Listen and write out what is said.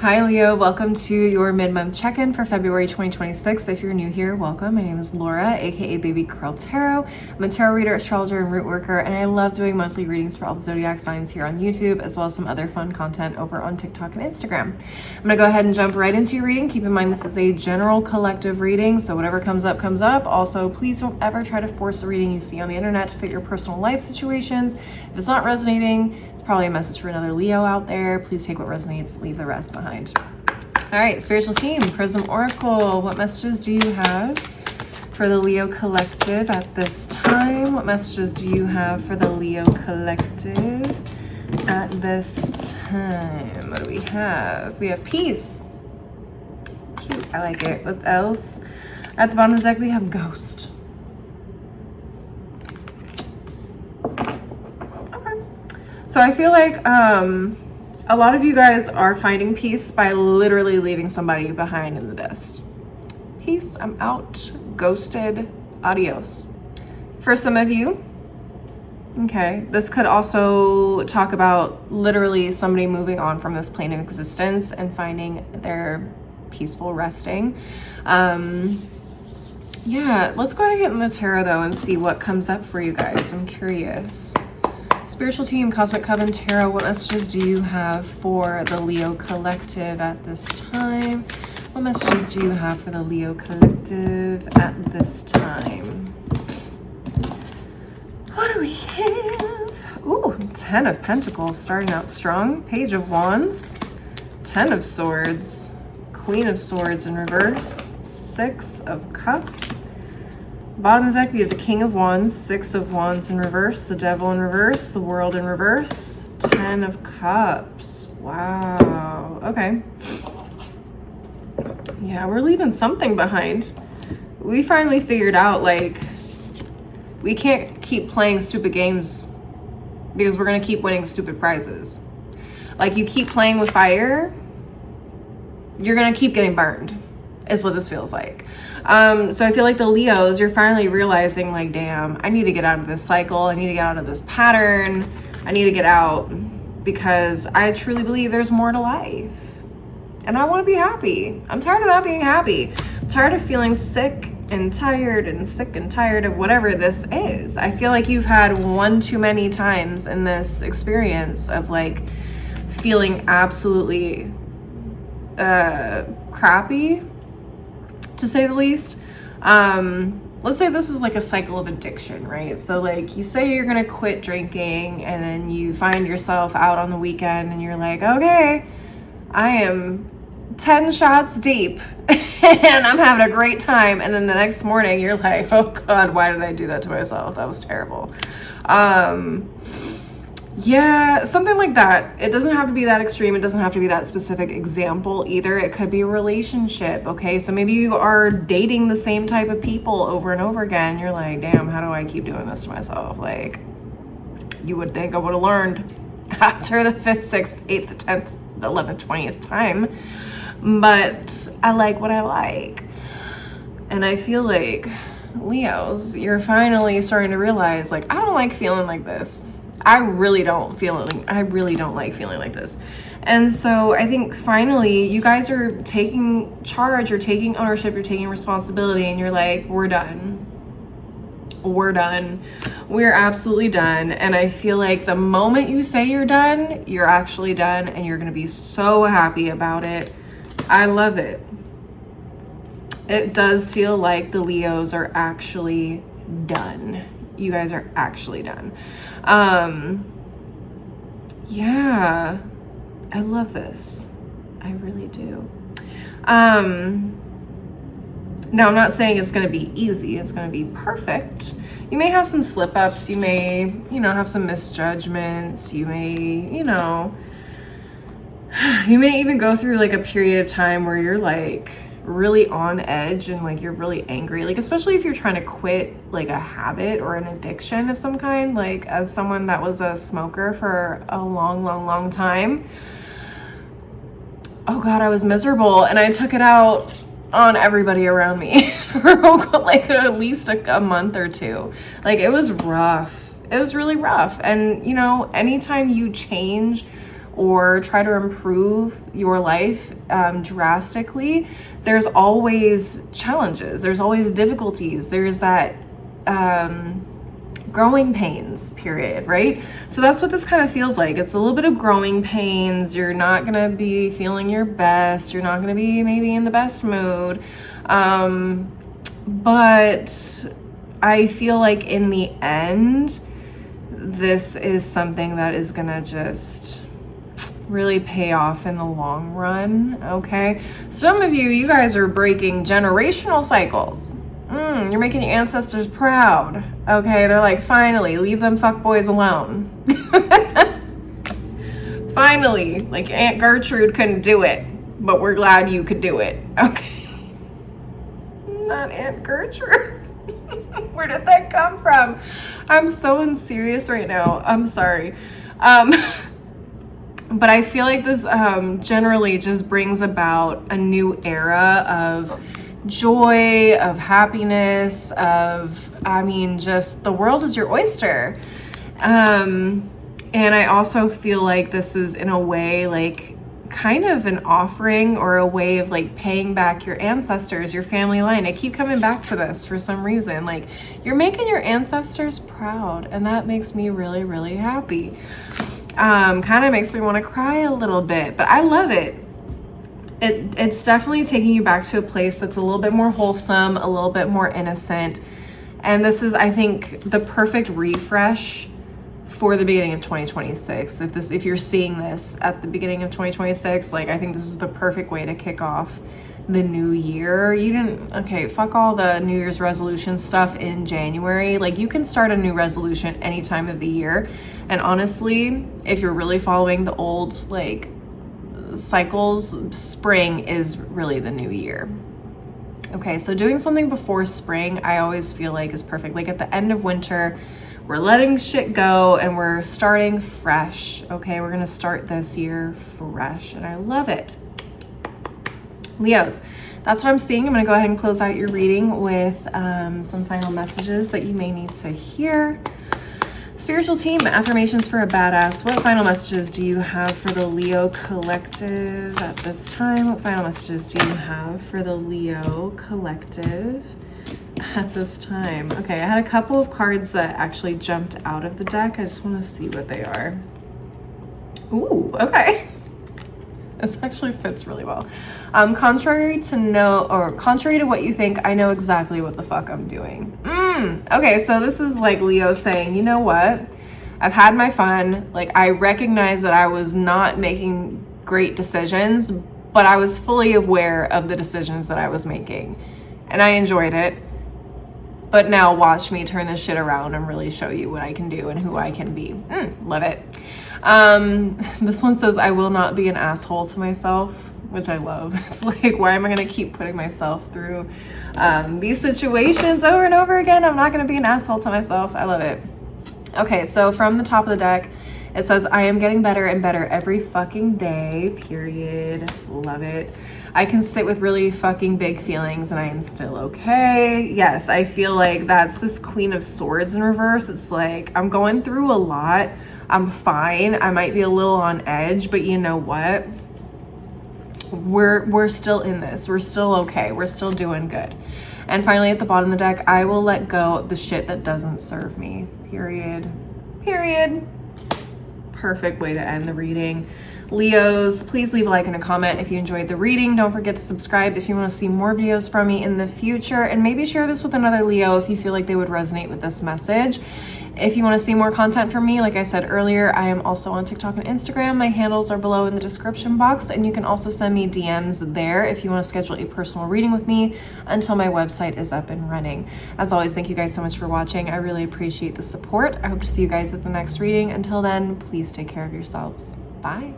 Hi Leo, welcome to your mid-month check-in for February 2026. If you're new here, welcome. My name is Laura, aka Baby Curl Tarot. I'm a tarot reader, astrologer, and root worker, and I love doing monthly readings for all the zodiac signs here on YouTube, as well as some other fun content over on TikTok and Instagram. I'm gonna go ahead and jump right into your reading. Keep in mind this is a general collective reading, so whatever comes up, comes up. Also, please don't ever try to force the reading you see on the internet to fit your personal life situations. If it's not resonating, probably a message for another Leo out there. Please take what resonates, leave the rest behind. All right, spiritual team, Prism Oracle, what messages do you have for the Leo collective at this time? What messages do you have for the Leo collective at this time? What do we have? We have peace. Cute, I like it. What else? At the bottom of the deck, we have ghost. So I feel like a lot of you guys are finding peace by literally leaving somebody behind in the dust. Peace, I'm out, ghosted, adios. For some of you, okay, this could also talk about literally somebody moving on from this plane of existence and finding their peaceful resting. Yeah, let's go ahead and get in the tarot though and see what comes up for you guys. I'm curious. Spiritual team, Cosmic Coven Tarot, what messages do you have for the Leo collective at this time? What messages do you have for the Leo collective at this time? What do we have? Ooh, 10 of Pentacles, starting out strong. Page of Wands, 10 of Swords, Queen of Swords in reverse, 6 of Cups. Bottom of the deck, we have the King of Wands, 6 of Wands in reverse, the Devil in reverse, the World in reverse, 10 of Cups. Wow. Okay. Yeah, we're leaving something behind. We finally figured out, like, we can't keep playing stupid games because we're going to keep winning stupid prizes. Like, you keep playing with fire, you're going to keep getting burned. Is what this feels like. So I feel like the Leos, you're finally realizing like, damn, I need to get out of this cycle. I need to get out of this pattern. I need to get out because I truly believe there's more to life. And I want to be happy. I'm tired of not being happy. I'm tired of feeling sick and tired of whatever this is. I feel like you've had one too many times in this experience of like feeling absolutely crappy, to say the least. Let's say this is like a cycle of addiction, right? So like you say you're gonna quit drinking and then you find yourself out on the weekend and you're like, okay, I am 10 shots deep and I'm having a great time. And then the next morning you're like, oh God, why did I do that to myself? That was terrible. Yeah, something like that. It doesn't have to be that extreme. It doesn't have to be that specific example either. It could be a relationship, okay? So maybe you are dating the same type of people over and over again. You're like, damn, how do I keep doing this to myself? Like, you would think I would have learned after the 5th, 6th, 8th, 10th, 11th, 20th time. But I like what I like. And I feel like, Leos, you're finally starting to realize, like, I don't like feeling like this. I really don't like feeling like this. And so I think finally you guys are taking charge, you're taking ownership, you're taking responsibility, and you're like, we're done. We're absolutely done. And I feel like the moment you say you're done, you're actually done, and you're gonna be so happy about it. I love it. It does feel like the Leos are actually done. You guys are actually done. Yeah, I love this. I really do. Now I'm not saying it's going to be easy. It's going to be perfect. You may have some slip ups. You may, have some misjudgments. You may, you may even go through like a period of time where you're like really on edge and like you're really angry, like especially if you're trying to quit like a habit or an addiction of some kind. Like as someone that was a smoker for a long time, oh God, I was miserable and I took it out on everybody around me for like at least a month or two. Like it was rough. It was really rough. And anytime you change or try to improve your life drastically, there's always challenges, there's always difficulties, there's that growing pains period, right? So that's what this kind of feels like. It's a little bit of growing pains. You're not gonna be feeling your best, you're not gonna be maybe in the best mood, but I feel like in the end, this is something that is gonna just really pay off in the long run, okay? Some of you guys are breaking generational cycles. You're making your ancestors proud, okay? They're like, finally, leave them fuckboys alone. Finally, like Aunt Gertrude couldn't do it, but we're glad you could do it, okay? Not Aunt Gertrude. Where did that come from? I'm so unserious right now. I'm sorry. But I feel like this generally just brings about a new era of joy, of happiness, of, I mean, just the world is your oyster. And I also feel like this is in a way like kind of an offering or a way of like paying back your ancestors, your family line. I keep coming back to this for some reason. Like, you're making your ancestors proud, and that makes me really, really happy. Kind of makes me want to cry a little bit, but I love it. It's definitely taking you back to a place that's a little bit more wholesome, a little bit more innocent. And this is, I think, the perfect refresh for the beginning of 2026. If you're seeing this at the beginning of 2026, like, I think this is the perfect way to kick off the new year. Okay, fuck all the New Year's resolution stuff in January. Like, you can start a new resolution any time of the year. And honestly, if you're really following the old, like, cycles, spring is really the new year. Okay, so doing something before spring, I always feel like is perfect. Like, at the end of winter, we're letting shit go and we're starting fresh. Okay, we're gonna start this year fresh, and I love it. Leos, that's what I'm seeing. I'm gonna go ahead and close out your reading with some final messages that you may need to hear. Spiritual team, affirmations for a badass. What final messages do you have for the Leo collective at this time? What final messages do you have for the Leo collective at this time? Okay, I had a couple of cards that actually jumped out of the deck. I just want to see what they are. Ooh, okay. This actually fits really well. Contrary to what you think, I know exactly what the fuck I'm doing. Okay, so this is like Leo saying, you know what? I've had my fun. Like, I recognize that I was not making great decisions, but I was fully aware of the decisions that I was making. And I enjoyed it. But now watch me turn this shit around and really show you what I can do and who I can be. Love it. This one says, I will not be an asshole to myself, which I love. It's like, why am I going to keep putting myself through these situations over and over again? I'm not going to be an asshole to myself. I love it. Okay, so from the top of the deck, it says, I am getting better and better every fucking day, period. Love it. I can sit with really fucking big feelings and I am still okay. Yes, I feel like that's this Queen of Swords in reverse. It's like, I'm going through a lot. I'm fine. I might be a little on edge, but you know what? We're still in this. We're still okay. We're still doing good. And finally, at the bottom of the deck, I will let go of the shit that doesn't serve me, period. Period. Perfect way to end the reading. Leos, please leave a like and a comment if you enjoyed the reading. Don't forget to subscribe if you want to see more videos from me in the future, and maybe share this with another Leo if you feel like they would resonate with this message. If you want to see more content from me, like I said earlier, I am also on TikTok and Instagram. My handles are below in the description box, and you can also send me DMs there if you want to schedule a personal reading with me until my website is up and running. As always, thank you guys so much for watching. I really appreciate the support. I hope to see you guys at the next reading. Until then, please take care of yourselves. Bye.